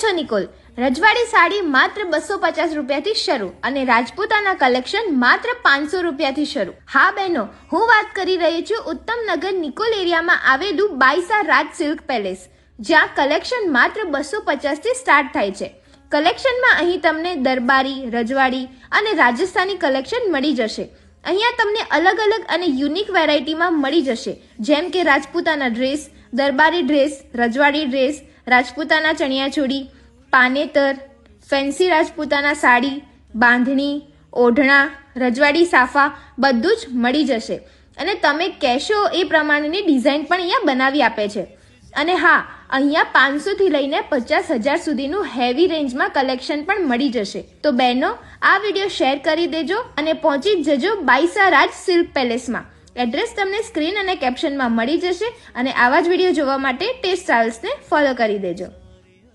છો નિકોલ? રજવાડી સાડી માત્ર 250 રૂપિયાથી શરૂ અને રાજપૂતાના કલેક્શન માત્ર 500 રૂપિયાથી શરૂ. હા બહેનો, હું વાત કરી રહી છું ઉત્તમનગર નિકોલ એરિયામાં આવેલું બાઈસા રાજ સિલ્ક પેલેસ, જ્યાં કલેક્શન માત્ર 250 થી સ્ટાર્ટ થાય છે. કલેક્શનમાં અહીં તમને દરબારી, રજવાડી અને રાજસ્થાની કલેક્શન મળી જશે. અહીંયા તમને અલગ અલગ અને યુનિક વેરાયટીમાં મળી જશે, જેમ કે રાજપૂતાના ડ્રેસ, દરબારી ડ્રેસ, રજવાડી ડ્રેસ, રાજપૂતાના ચણિયાચોળી, પાનેતર, ફેન્સી રાજપૂતાના સાડી, બાંધણી, ઓઢણા, રજવાડી સાફા બધું જ મળી જશે. અને તમે કહેશો એ પ્રમાણેની ડિઝાઇન પણ અહીંયા બનાવી આપે છે. અને હા, અહીંયા 500 થી લઈને 50,000 સુધીનું હેવી રેન્જમાં કલેક્શન પણ મળી જશે. તો બહેનો, આ વિડીયો શેર કરી દેજો અને પહોંચી જજો બાઈસા રાજ સિલ્ક પેલેસમાં. એડ્રેસ તમને સ્ક્રીન અને કેપ્શનમાં મળી જશે. અને આવા જ વિડીયો જોવા માટે ટેસ્ટ ટ્રાવેલ્સને ફોલો કરી દેજો.